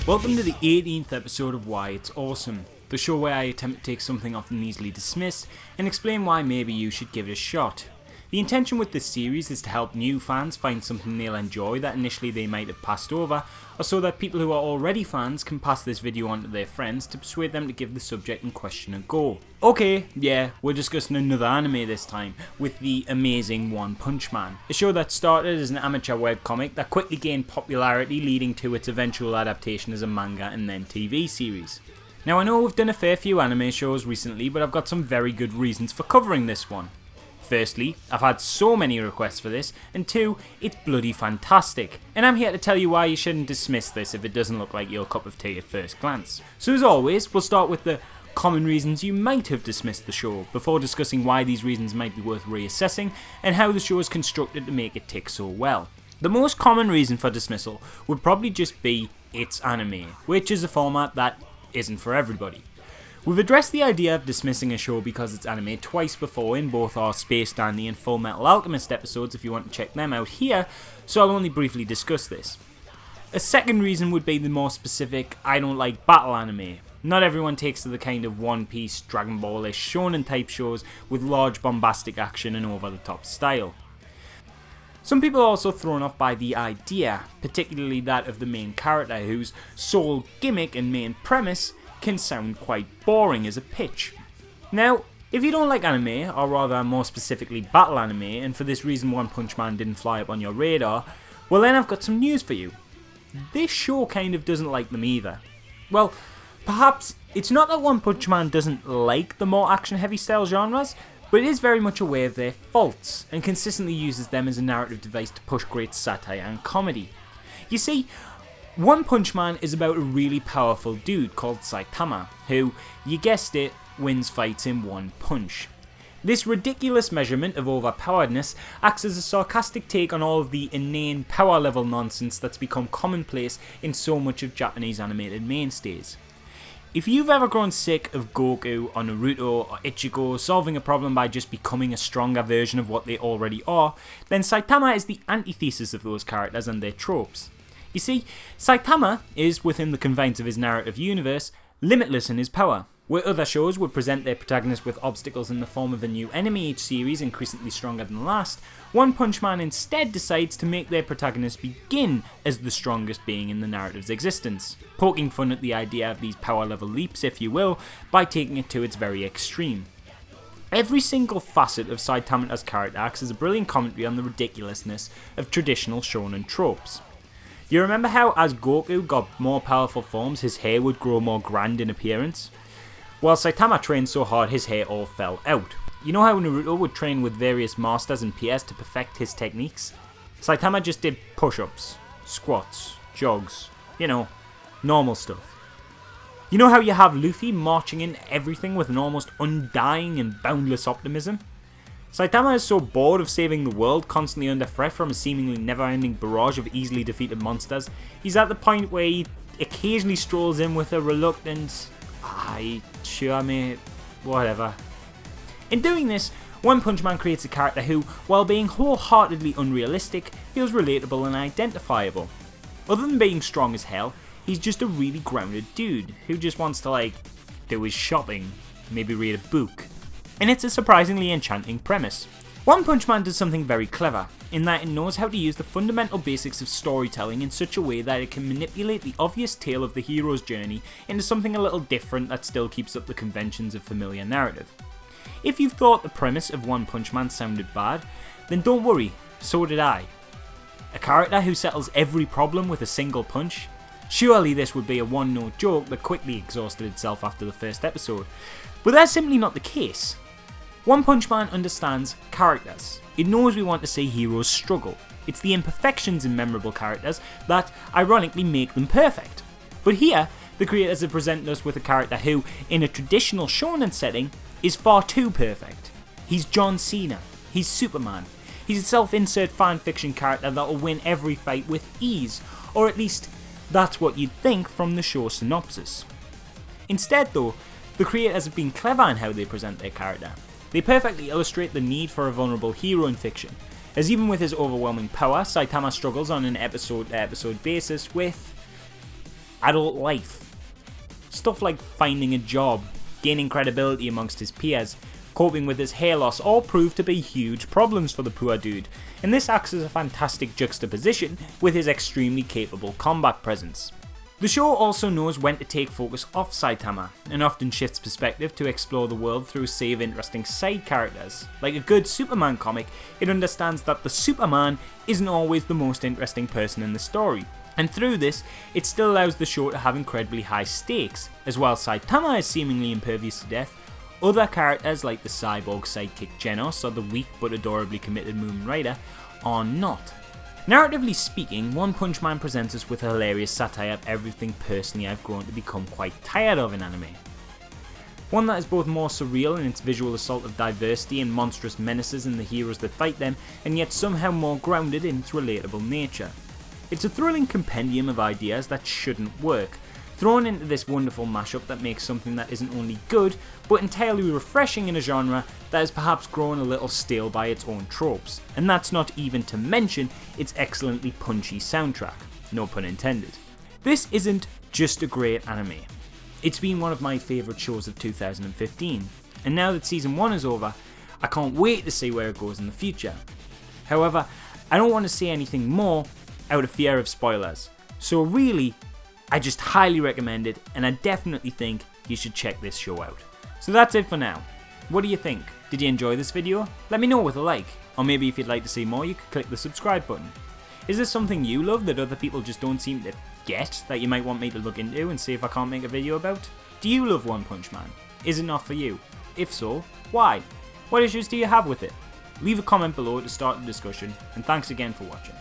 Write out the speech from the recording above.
Welcome to the 18th episode of Why It's Awesome, the show where I attempt to take something often easily dismissed and explain why maybe you should give it a shot. The intention with this series is to help new fans find something they'll enjoy that initially they might have passed over, or so that people who are already fans can pass this video on to their friends to persuade them to give the subject in question a go. Okay, yeah, we're discussing another anime this time, with the amazing One Punch Man, a show that started as an amateur webcomic that quickly gained popularity, leading to its eventual adaptation as a manga and then TV series. Now I know we've done a fair few anime shows recently, but I've got some very good reasons for covering this one. Firstly, I've had so many requests for this, and two, it's bloody fantastic, and I'm here to tell you why you shouldn't dismiss this if it doesn't look like your cup of tea at first glance. So as always, we'll start with the common reasons you might have dismissed the show, before discussing why these reasons might be worth reassessing, and how the show is constructed to make it tick so well. The most common reason for dismissal would probably just be it's anime, which is a format that isn't for everybody. We've addressed the idea of dismissing a show because it's anime twice before in both our Space Dandy and Full Metal Alchemist episodes if you want to check them out here, so I'll only briefly discuss this. A second reason would be the more specific, I don't like battle anime. Not everyone takes to the kind of One Piece, Dragon Ball-ish shonen type shows with large bombastic action and over the top style. Some people are also thrown off by the idea, particularly that of the main character whose sole gimmick and main premise can sound quite boring as a pitch. Now, if you don't like anime, or rather more specifically battle anime, and for this reason One Punch Man didn't fly up on your radar, well then I've got some news for you. This show kind of doesn't like them either. Well, perhaps it's not that One Punch Man doesn't like the more action heavy style genres, but it is very much aware of their faults, and consistently uses them as a narrative device to push great satire and comedy. You see, One Punch Man is about a really powerful dude called Saitama, who, you guessed it, wins fights in one punch. This ridiculous measurement of overpoweredness acts as a sarcastic take on all of the inane power level nonsense that's become commonplace in so much of Japanese animated mainstays. If you've ever grown sick of Goku or Naruto or Ichigo solving a problem by just becoming a stronger version of what they already are, then Saitama is the antithesis of those characters and their tropes. You see, Saitama is, within the confines of his narrative universe, limitless in his power. Where other shows would present their protagonist with obstacles in the form of a new enemy each series increasingly stronger than the last, One Punch Man instead decides to make their protagonist begin as the strongest being in the narrative's existence, poking fun at the idea of these power level leaps, if you will, by taking it to its very extreme. Every single facet of Saitama's character acts as a brilliant commentary on the ridiculousness of traditional shonen tropes. You remember how as Goku got more powerful forms his hair would grow more grand in appearance? While Saitama trained so hard his hair all fell out. You know how Naruto would train with various masters and peers to perfect his techniques? Saitama just did push-ups, squats, jogs, you know, normal stuff. You know how you have Luffy marching in everything with an almost undying and boundless optimism? Saitama is so bored of saving the world, constantly under threat from a seemingly never-ending barrage of easily defeated monsters, he's at the point where he occasionally strolls in with a reluctant, sure mate, whatever. In doing this, One Punch Man creates a character who, while being wholeheartedly unrealistic, feels relatable and identifiable. Other than being strong as hell, he's just a really grounded dude who just wants to do his shopping, maybe read a book. And it's a surprisingly enchanting premise. One Punch Man does something very clever, in that it knows how to use the fundamental basics of storytelling in such a way that it can manipulate the obvious tale of the hero's journey into something a little different that still keeps up the conventions of familiar narrative. If you thought the premise of One Punch Man sounded bad, then don't worry, so did I. A character who settles every problem with a single punch? Surely this would be a one-note joke that quickly exhausted itself after the first episode, but that's simply not the case. One Punch Man understands characters. It knows we want to see heroes struggle. It's the imperfections in memorable characters that, ironically, make them perfect. But here, the creators have presented us with a character who, in a traditional shonen setting, is far too perfect. He's John Cena. He's Superman. He's a self-insert fanfiction character that will win every fight with ease, or at least, that's what you'd think from the show synopsis. Instead though, The creators have been clever in how they present their character. They perfectly illustrate the need for a vulnerable hero in fiction, as even with his overwhelming power, Saitama struggles on an episode-to-episode basis with adult life. Stuff like finding a job, gaining credibility amongst his peers, coping with his hair loss all prove to be huge problems for the poor dude, and this acts as a fantastic juxtaposition with his extremely capable combat presence. The show also knows when to take focus off Saitama, and often shifts perspective to explore the world through a sea of interesting side characters. Like a good Superman comic, it understands that the Superman isn't always the most interesting person in the story, and through this, it still allows the show to have incredibly high stakes. As while Saitama is seemingly impervious to death, other characters like the cyborg sidekick Genos or the weak but adorably committed Moon Rider are not. Narratively speaking, One Punch Man presents us with a hilarious satire of everything personally I've grown to become quite tired of in anime. One that is both more surreal in its visual assault of diversity and monstrous menaces in the heroes that fight them, and yet somehow more grounded in its relatable nature. It's a thrilling compendium of ideas that shouldn't work, thrown into this wonderful mashup that makes something that isn't only good, but entirely refreshing in a genre that has perhaps grown a little stale by its own tropes. And that's not even to mention its excellently punchy soundtrack, no pun intended. This isn't just a great anime. It's been one of my favourite shows of 2015, and now that season 1 is over, I can't wait to see where it goes in the future. However, I don't want to say anything more out of fear of spoilers, so really, I just highly recommend it, and I definitely think you should check this show out. So that's it for now. What do you think? Did you enjoy this video? Let me know with a like, or maybe if you'd like to see more you could click the subscribe button. Is there something you love that other people just don't seem to get that you might want me to look into and see if I can't make a video about? Do you love One Punch Man? Is it not for you? If so, why? What issues do you have with it? Leave a comment below to start the discussion, and thanks again for watching.